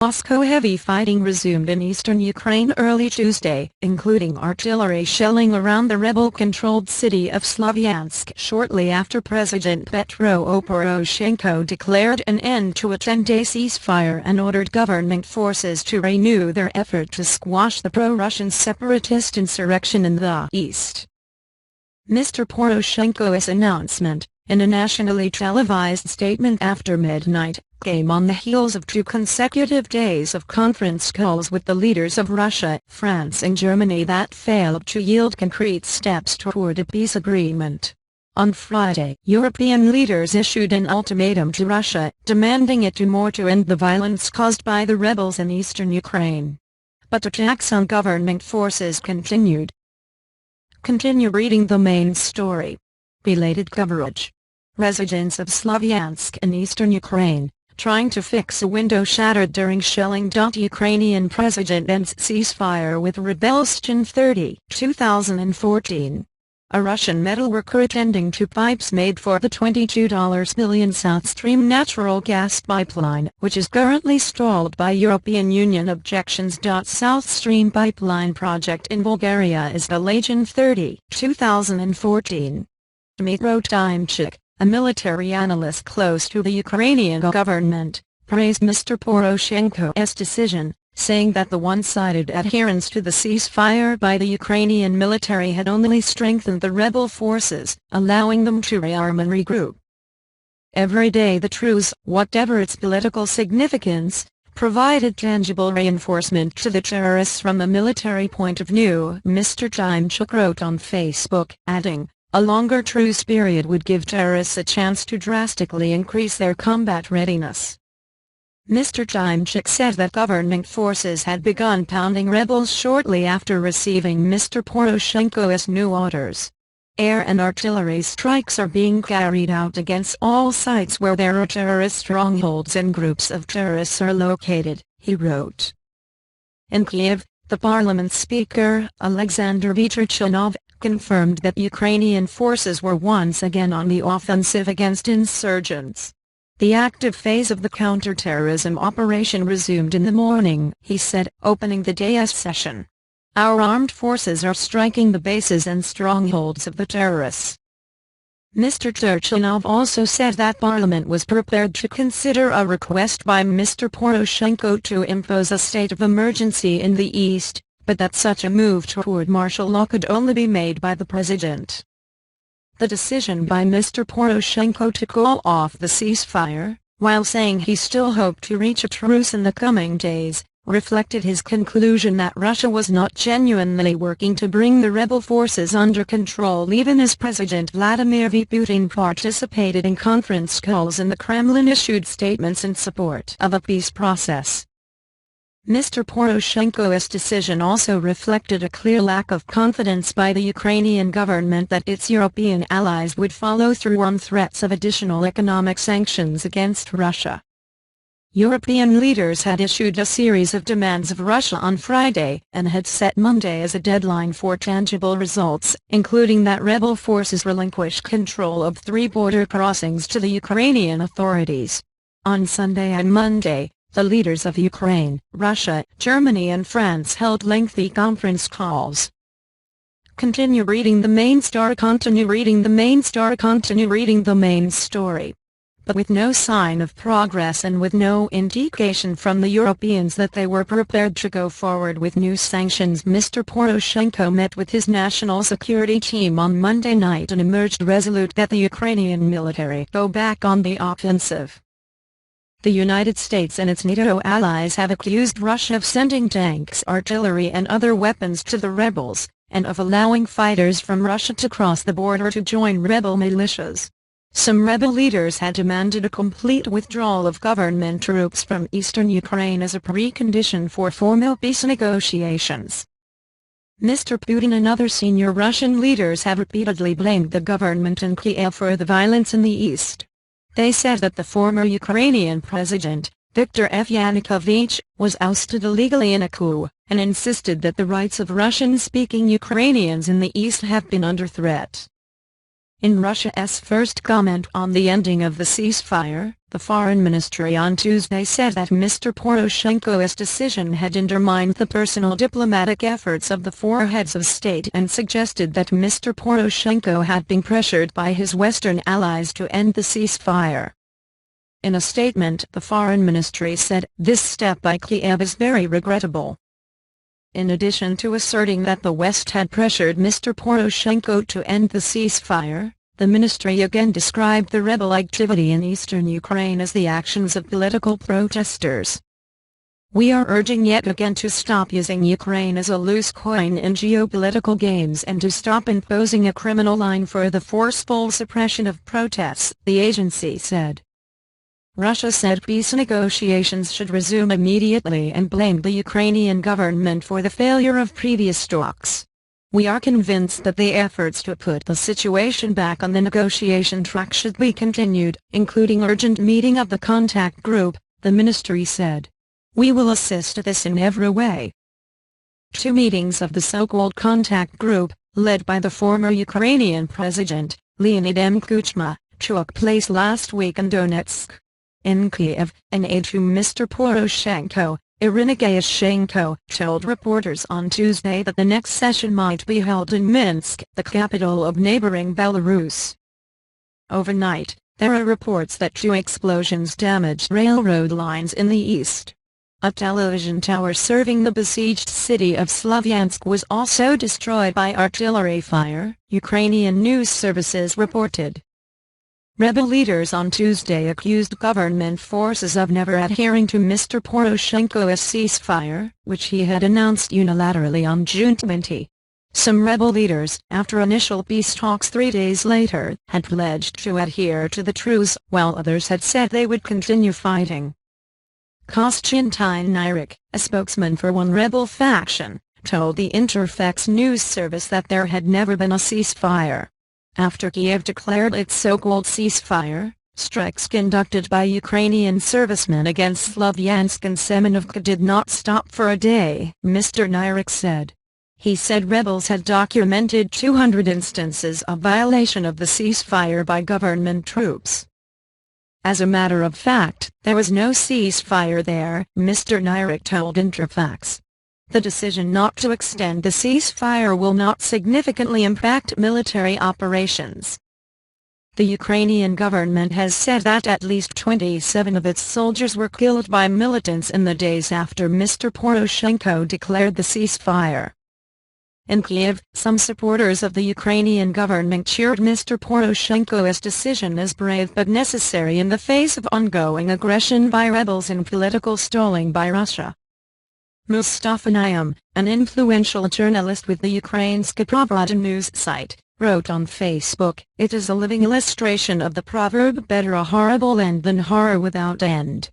Moscow heavy fighting resumed in eastern Ukraine early Tuesday, including artillery shelling around the rebel-controlled city of Slavyansk shortly after President Petro Poroshenko declared an end to a 10-day ceasefire and ordered government forces to renew their effort to squash the pro-Russian separatist insurrection in the east. Mr. Poroshenko's announcement, in a nationally televised statement after midnight, came on the heels of 2 consecutive days of conference calls with the leaders of Russia, France and Germany that failed to yield concrete steps toward a peace agreement. On Friday, European leaders issued an ultimatum to Russia, demanding it do more to end the violence caused by the rebels in eastern Ukraine. But attacks on government forces continued. Continue reading the main story. Belated coverage. Residents of Slavyansk in eastern Ukraine, trying to fix a window shattered during shelling. Ukrainian president ends ceasefire with rebels June 30, 2014. A Russian metalworker attending to pipes made for the $22 billion South Stream natural gas pipeline, which is currently stalled by European Union objections. South Stream pipeline project in Bulgaria is delayed June 30, 2014. Dmytro Tymchuk, a military analyst close to the Ukrainian government, praised Mr. Poroshenko's decision, saying that the one-sided adherence to the ceasefire by the Ukrainian military had only strengthened the rebel forces, allowing them to rearm and regroup. Every day the truce, whatever its political significance, provided tangible reinforcement to the terrorists from a military point of view, Mr. Tymchuk wrote on Facebook, adding, "A longer truce period would give terrorists a chance to drastically increase their combat readiness." Mr. Tymchuk said that government forces had begun pounding rebels shortly after receiving Mr. Poroshenko's new orders. Air and artillery strikes are being carried out against all sites where there are terrorist strongholds and groups of terrorists are located, he wrote. In Kiev, the parliament speaker, Alexander Vitorchanov, confirmed that Ukrainian forces were once again on the offensive against insurgents. The active phase of the counter-terrorism operation resumed in the morning, he said, opening the day's session. Our armed forces are striking the bases and strongholds of the terrorists. Mr. Turchinov also said that Parliament was prepared to consider a request by Mr. Poroshenko to impose a state of emergency in the east, but that such a move toward martial law could only be made by the president. The decision by Mr. Poroshenko to call off the ceasefire, while saying he still hoped to reach a truce in the coming days, reflected his conclusion that Russia was not genuinely working to bring the rebel forces under control even as President Vladimir Putin participated in conference calls and the Kremlin issued statements in support of a peace process. Mr. Poroshenko's decision also reflected a clear lack of confidence by the Ukrainian government that its European allies would follow through on threats of additional economic sanctions against Russia. European leaders had issued a series of demands of Russia on Friday and had set Monday as a deadline for tangible results, including that rebel forces relinquish control of 3 border crossings to the Ukrainian authorities. On Sunday and Monday, the leaders of Ukraine, Russia, Germany and France held lengthy conference calls. Continue reading the main story. Continue reading the main story. Continue reading the main story. But with no sign of progress and with no indication from the Europeans that they were prepared to go forward with new sanctions, Mr. Poroshenko met with his national security team on Monday night and emerged resolute that the Ukrainian military go back on the offensive. The United States and its NATO allies have accused Russia of sending tanks, artillery and other weapons to the rebels, and of allowing fighters from Russia to cross the border to join rebel militias. Some rebel leaders had demanded a complete withdrawal of government troops from eastern Ukraine as a precondition for formal peace negotiations. Mr. Putin and other senior Russian leaders have repeatedly blamed the government in Kiev for the violence in the east. They said that the former Ukrainian president, Viktor Yanukovych, was ousted illegally in a coup, and insisted that the rights of Russian-speaking Ukrainians in the east have been under threat. In Russia's first comment on the ending of the ceasefire, The Foreign Ministry on Tuesday said that Mr. Poroshenko's decision had undermined the personal diplomatic efforts of the four heads of state and suggested that Mr. Poroshenko had been pressured by his Western allies to end the ceasefire. In a statement, the Foreign Ministry said, "This step by Kiev is very regrettable." In addition to asserting that the West had pressured Mr. Poroshenko to end the ceasefire, the ministry again described the rebel activity in eastern Ukraine as the actions of political protesters. "We are urging yet again to stop using Ukraine as a loose coin in geopolitical games and to stop imposing a criminal line for the forceful suppression of protests," the agency said. Russia said peace negotiations should resume immediately and blamed the Ukrainian government for the failure of previous talks. "We are convinced that the efforts to put the situation back on the negotiation track should be continued, including urgent meeting of the contact group," the ministry said. "We will assist this in every way." Two meetings of the so-called contact group, led by the former Ukrainian president, Leonid M. Kuchma, took place last week in Donetsk. In Kiev, an aide to Mr. Poroshenko, Irina Geyashenko, told reporters on Tuesday that the next session might be held in Minsk, the capital of neighboring Belarus. Overnight, there are reports that two explosions damaged railroad lines in the east. A television tower serving the besieged city of Slavyansk was also destroyed by artillery fire, Ukrainian news services reported. Rebel leaders on Tuesday accused government forces of never adhering to Mr. Poroshenko's ceasefire, which he had announced unilaterally on June 20. Some rebel leaders, after initial peace talks 3 days later, had pledged to adhere to the truce, while others had said they would continue fighting. Konstantin Nyruk, a spokesman for one rebel faction, told the Interfax news service that there had never been a ceasefire. After Kiev declared its so-called ceasefire, strikes conducted by Ukrainian servicemen against Slavyansk and Semenovka did not stop for a day, Mr. Nyruk said. He said rebels had documented 200 instances of violation of the ceasefire by government troops. As a matter of fact, there was no ceasefire there, Mr. Nyruk told Interfax. The decision not to extend the ceasefire will not significantly impact military operations. The Ukrainian government has said that at least 27 of its soldiers were killed by militants in the days after Mr. Poroshenko declared the ceasefire. In Kiev, some supporters of the Ukrainian government cheered Mr. Poroshenko's decision as brave but necessary in the face of ongoing aggression by rebels and political stalling by Russia. Mustafa Naim, an influential journalist with the Ukrainska Pravda news site, wrote on Facebook, "It is a living illustration of the proverb better a horrible end than horror without end."